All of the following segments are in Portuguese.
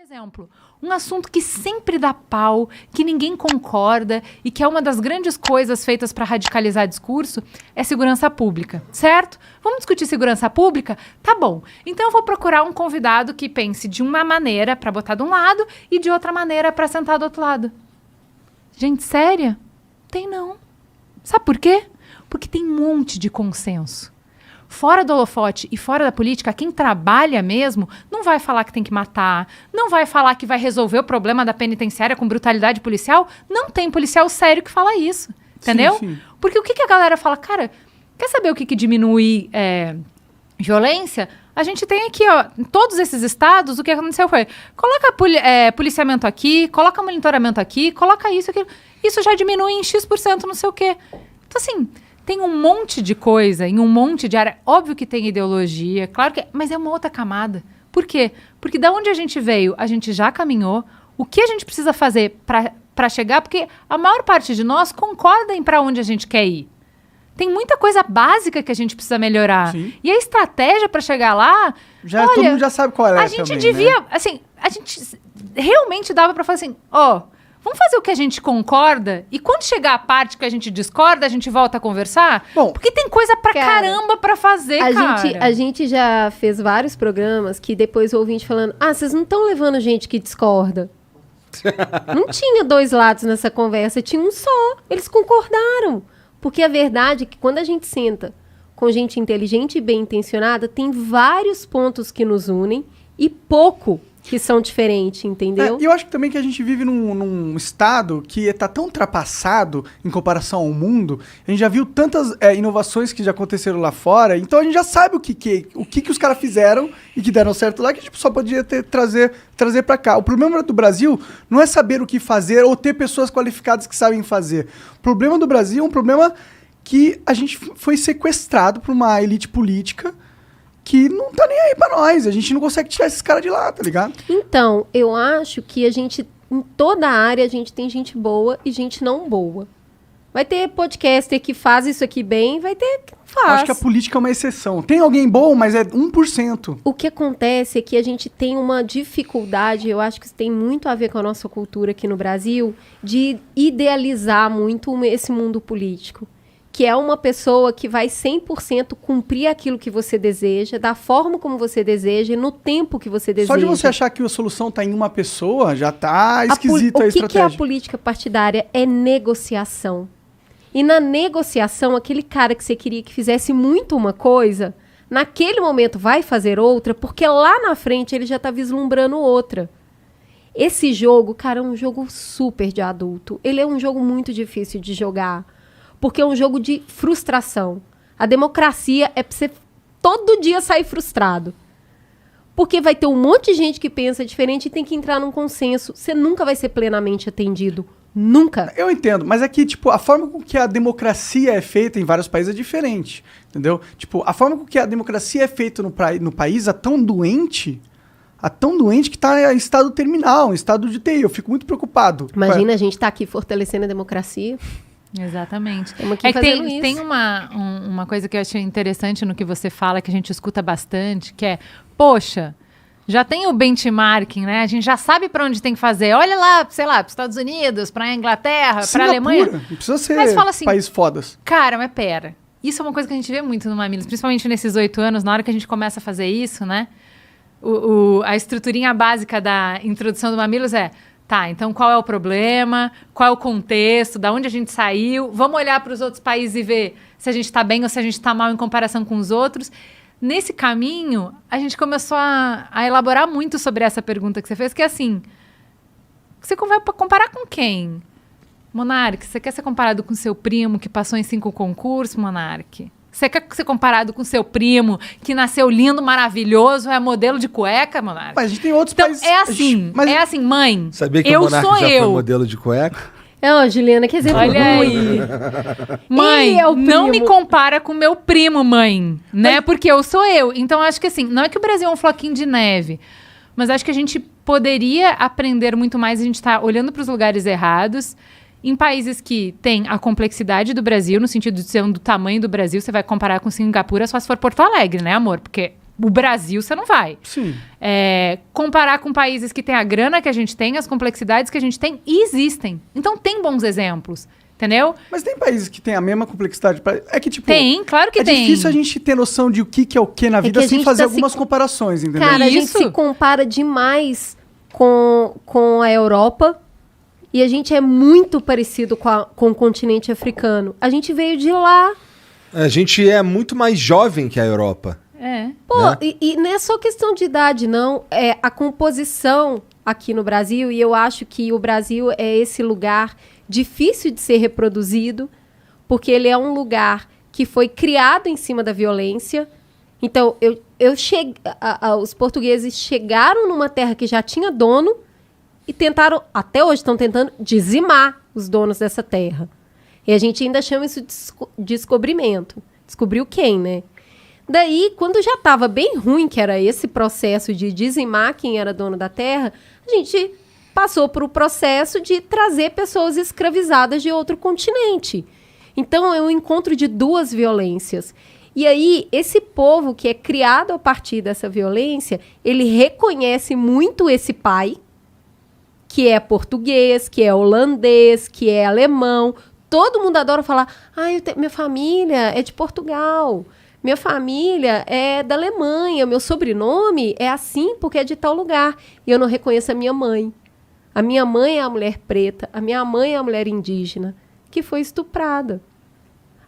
Exemplo, um assunto que sempre dá pau, que ninguém concorda e que é uma das grandes coisas feitas para radicalizar discurso é segurança pública, certo? Vamos discutir segurança pública? Tá bom. Então eu vou procurar um convidado que pense de uma maneira para botar de um lado e de outra maneira para sentar do outro lado. Gente, séria? Tem não. Sabe por quê? Porque tem um monte de consenso. Fora do holofote e fora da política, quem trabalha mesmo não vai falar que tem que matar, não vai falar que vai resolver o problema da penitenciária com brutalidade policial. Não tem policial sério que fala isso, entendeu? Sim, sim. Porque o que a galera fala? Cara, quer saber o que diminui violência? A gente tem aqui, ó, em todos esses estados, o que aconteceu foi, coloca policiamento aqui, coloca monitoramento aqui, coloca isso, aquilo. Isso já diminui em X% não sei o quê. Então, assim... Tem um monte de coisa, em um monte de área. Óbvio que tem ideologia, claro que mas é uma outra camada. Por quê? Porque da onde a gente veio, a gente já caminhou. O que a gente precisa fazer para chegar? Porque a maior parte de nós concorda em para onde a gente quer ir. Tem muita coisa básica que a gente precisa melhorar. Sim. E a estratégia para chegar lá... Olha, todo mundo já sabe qual é. A gente também, devia... Né? Assim, a gente realmente dava para falar assim, vamos fazer o que a gente concorda e quando chegar a parte que a gente discorda, a gente volta a conversar? Bom, porque tem coisa pra caramba pra fazer, A gente já fez vários programas que depois o ouvinte falando, vocês não estão levando gente que discorda. Não tinha dois lados nessa conversa, tinha um só. Eles concordaram. Porque a verdade é que quando a gente senta com gente inteligente e bem intencionada, tem vários pontos que nos unem e pouco que são diferentes, entendeu? E eu acho que também que a gente vive num estado que está tão ultrapassado em comparação ao mundo. A gente já viu tantas inovações que já aconteceram lá fora, então a gente já sabe o que os caras fizeram e que deram certo lá, que a gente só podia trazer para cá. O problema do Brasil não é saber o que fazer ou ter pessoas qualificadas que sabem fazer. O problema do Brasil é um problema que a gente foi sequestrado por uma elite política que não tá nem aí pra nós. A gente não consegue tirar esses caras de lá, tá ligado? Então, eu acho que a gente, em toda a área, a gente tem gente boa e gente não boa. Vai ter podcaster que faz isso aqui bem, vai ter que não faz. Eu acho que a política é uma exceção. Tem alguém bom, mas é 1%. O que acontece é que a gente tem uma dificuldade, eu acho que isso tem muito a ver com a nossa cultura aqui no Brasil, de idealizar muito esse mundo político. Que é uma pessoa que vai 100% cumprir aquilo que você deseja, da forma como você deseja e no tempo que você deseja. Só de você achar que a solução está em uma pessoa, já está esquisita a estratégia. O que é a política partidária? É negociação. E na negociação, aquele cara que você queria que fizesse muito uma coisa, naquele momento vai fazer outra, porque lá na frente ele já está vislumbrando outra. Esse jogo, cara, é um jogo super de adulto. Ele é um jogo muito difícil de jogar. Porque é um jogo de frustração. A democracia é pra você todo dia sair frustrado. Porque vai ter um monte de gente que pensa diferente e tem que entrar num consenso. Você nunca vai ser plenamente atendido. Nunca. Eu entendo, mas é que, a forma com que a democracia é feita em vários países é diferente, entendeu? A forma com que a democracia é feita no país é tão doente que está em estado terminal, em estado de TI. Eu fico muito preocupado. Imagina a gente tá aqui fortalecendo a democracia. Exatamente. Tem uma coisa que eu achei interessante no que você fala, que a gente escuta bastante, que é, poxa, já tem o benchmarking, né? A gente já sabe para onde tem que fazer. Olha lá, sei lá, para os Estados Unidos, para a Inglaterra, para a Alemanha. Não precisa ser assim, país fodas. Cara, mas pera. Isso é uma coisa que a gente vê muito no Mamilos, principalmente nesses 8 anos, na hora que a gente começa a fazer isso, né? A estruturinha básica da introdução do Mamilos é... Tá, então qual é o problema? Qual é o contexto? Da onde a gente saiu? Vamos olhar para os outros países e ver se a gente está bem ou se a gente está mal em comparação com os outros. Nesse caminho, a gente começou a elaborar muito sobre essa pergunta que você fez, que é assim, você vai comparar com quem? Monark, você quer ser comparado com seu primo que passou em 5 concursos, Monark? Você quer ser comparado com seu primo, que nasceu lindo, maravilhoso, é modelo de cueca, Monark? Mas a gente tem outros países... É assim, é assim, mãe, sabia que o Monark já foi modelo de cueca? Juliana, quer dizer... Olha aí. Mãe, não me compara com meu primo, mãe, né? Porque eu sou eu. Então, acho que assim, não é que o Brasil é um floquinho de neve, mas acho que a gente poderia aprender muito mais, a gente tá olhando para os lugares errados. Em países que têm a complexidade do Brasil, no sentido de ser do tamanho do Brasil, você vai comparar com Singapura só se for Porto Alegre, né, amor? Porque O Brasil, você não vai. Sim. Comparar com países que têm a grana que a gente tem, as complexidades que a gente tem, e existem. Então, tem bons exemplos, entendeu? Mas tem países que têm a mesma complexidade. É que, tipo... Tem, claro que tem. É difícil a gente ter noção de o que é o que na vida sem fazer algumas comparações, entendeu? Cara, a gente se compara demais com a Europa e a gente é muito parecido com o continente africano. A gente veio de lá. A gente é muito mais jovem que a Europa. Pô, né? e não é só questão de idade, não. É a composição aqui no Brasil, e eu acho que o Brasil é esse lugar difícil de ser reproduzido, porque ele é um lugar que foi criado em cima da violência. Então, os portugueses chegaram numa terra que já tinha dono e tentaram, até hoje estão tentando, dizimar os donos dessa terra. E a gente ainda chama isso de descobrimento. Descobriu quem, né? Daí, quando já estava bem ruim, que era esse processo de dizimar quem era dono da terra, a gente passou por o processo de trazer pessoas escravizadas de outro continente. Então, é um encontro de duas violências. E aí, esse povo que é criado a partir dessa violência, ele reconhece muito esse pai, que é português, que é holandês, que é alemão. Todo mundo adora falar, minha família é de Portugal. Minha família é da Alemanha, meu sobrenome é assim porque é de tal lugar. E eu não reconheço a minha mãe. A minha mãe é a mulher preta, a minha mãe é a mulher indígena, que foi estuprada.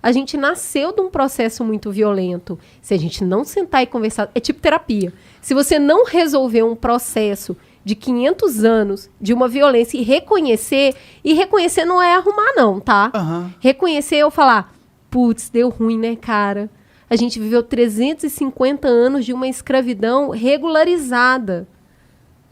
A gente nasceu de um processo muito violento. Se a gente não sentar e conversar... É tipo terapia. Se você não resolver um processo de 500 anos de uma violência e reconhecer não é arrumar não, tá? Uhum. Reconhecer é eu falar, putz, deu ruim, né, cara? A gente viveu 350 anos de uma escravidão regularizada.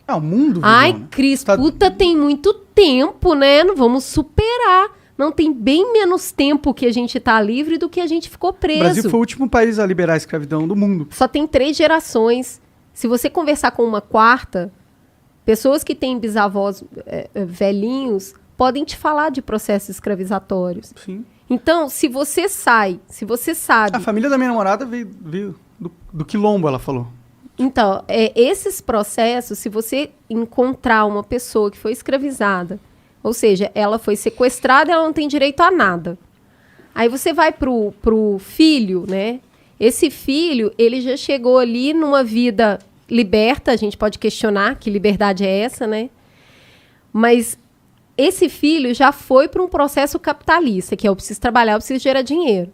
O mundo... Ai, Cris, puta, tem muito tempo, né? Não vamos superar. Não, tem bem menos tempo que a gente tá livre do que a gente ficou preso. O Brasil foi o último país a liberar a escravidão do mundo. Só tem 3 gerações. Se você conversar com uma quarta, pessoas que têm bisavós velhinhos podem te falar de processos escravizatórios. Sim. Então, se você sabe... A família da minha namorada veio do quilombo, ela falou. Então, esses processos, se você encontrar uma pessoa que foi escravizada, ou seja, ela foi sequestrada e ela não tem direito a nada. Aí você vai pro filho, né? Esse filho, ele já chegou ali numa vida liberta, a gente pode questionar que liberdade é essa, né? Mas esse filho já foi para um processo capitalista, que é eu preciso trabalhar, eu preciso gerar dinheiro.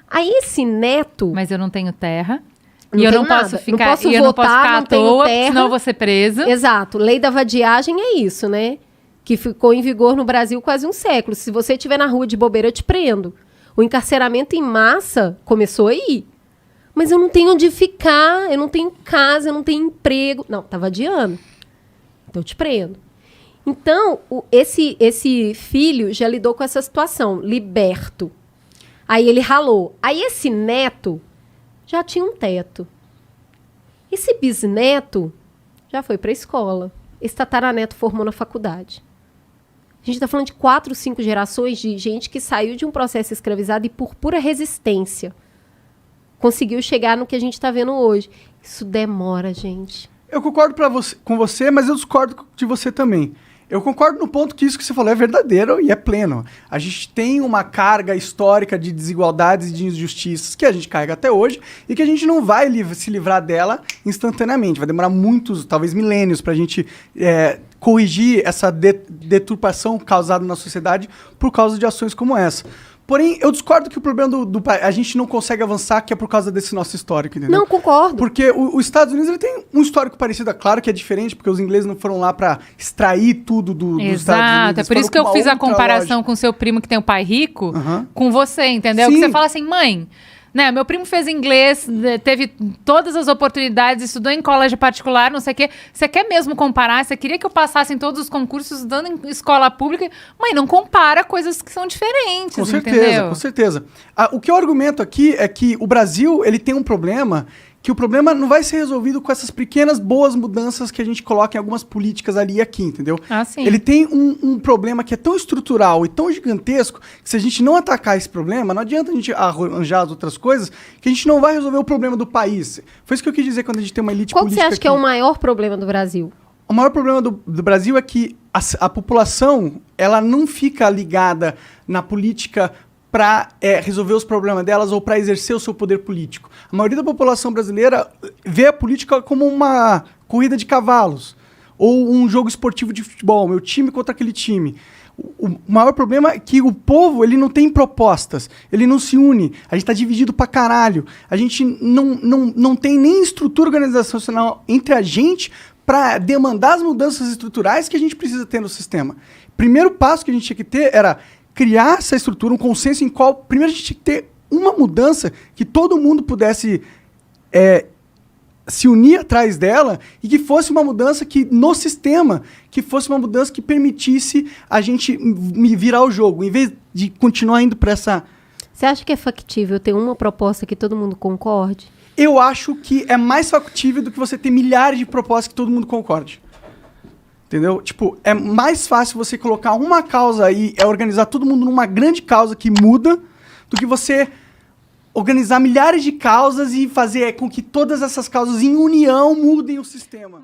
Aí esse neto... Mas eu não tenho terra. Não e eu tenho não nada. posso ficar, não posso e eu não posso votar, ficar à não tenho toa, terra. senão eu vou ser preso. Exato. Lei da vadiagem é isso, né? Que ficou em vigor no Brasil quase um século. Se você estiver na rua de bobeira, eu te prendo. O encarceramento em massa começou aí. Mas eu não tenho onde ficar, eu não tenho casa, eu não tenho emprego. Não, tá vadiando. Então eu te prendo. Então, esse filho já lidou com essa situação, liberto. Aí ele ralou. Aí esse neto já tinha um teto. Esse bisneto já foi para a escola. Esse tataraneto formou na faculdade. A gente está falando de 4, 5 gerações de gente que saiu de um processo escravizado e por pura resistência conseguiu chegar no que a gente está vendo hoje. Isso demora, gente. Eu concordo com você, mas eu discordo de você também. Eu concordo no ponto que isso que você falou é verdadeiro e é pleno. A gente tem uma carga histórica de desigualdades e de injustiças que a gente carrega até hoje e que a gente não vai se livrar dela instantaneamente. Vai demorar muitos, talvez milênios, para a gente corrigir essa deturpação causada na sociedade por causa de ações como essa. Porém, eu discordo que o problema a gente não consegue avançar, que é por causa desse nosso histórico, entendeu? Não, concordo. Porque os Estados Unidos ele tem um histórico parecido, é claro que é diferente, porque os ingleses não foram lá pra extrair tudo dos Estados Unidos. Exato, é por isso que eu fiz a comparação com seu primo que tem o pai rico, com você, entendeu? Sim. Que você fala assim, mãe... Né, meu primo fez inglês, teve todas as oportunidades, estudou em colégio particular, não sei o quê. Você quer mesmo comparar? Você queria que eu passasse em todos os concursos estudando em escola pública? Mãe, não compara coisas que são diferentes, com certeza, entendeu? Com certeza. O que eu argumento aqui é que o Brasil ele tem um problema que o problema não vai ser resolvido com essas pequenas boas mudanças que a gente coloca em algumas políticas ali e aqui, entendeu? Ah, sim. Ele tem um problema que é tão estrutural e tão gigantesco que se a gente não atacar esse problema, não adianta a gente arranjar as outras coisas, que a gente não vai resolver o problema do país. Foi isso que eu quis dizer quando a gente tem uma elite Qual que política você acha que é o maior problema do Brasil? O maior problema do Brasil é que a população ela não fica ligada na política para resolver os problemas delas ou para exercer o seu poder político. A maioria da população brasileira vê a política como uma corrida de cavalos ou um jogo esportivo de futebol, meu time contra aquele time. O maior problema é que o povo ele não tem propostas, ele não se une, a gente está dividido pra caralho, a gente não tem nem estrutura organizacional entre a gente para demandar as mudanças estruturais que a gente precisa ter no sistema. Primeiro passo que a gente tinha que ter era criar essa estrutura, um consenso em qual, primeiro a gente tinha que ter uma mudança que todo mundo pudesse se unir atrás dela e que fosse uma mudança que, no sistema, que fosse uma mudança que permitisse a gente virar o jogo, em vez de continuar indo para essa... Você acha que é factível ter uma proposta que todo mundo concorde? Eu acho que é mais factível do que você ter milhares de propostas que todo mundo concorde. Entendeu? Tipo, é mais fácil você colocar uma causa e organizar todo mundo numa grande causa que muda do que você organizar milhares de causas e fazer com que todas essas causas em união mudem o sistema.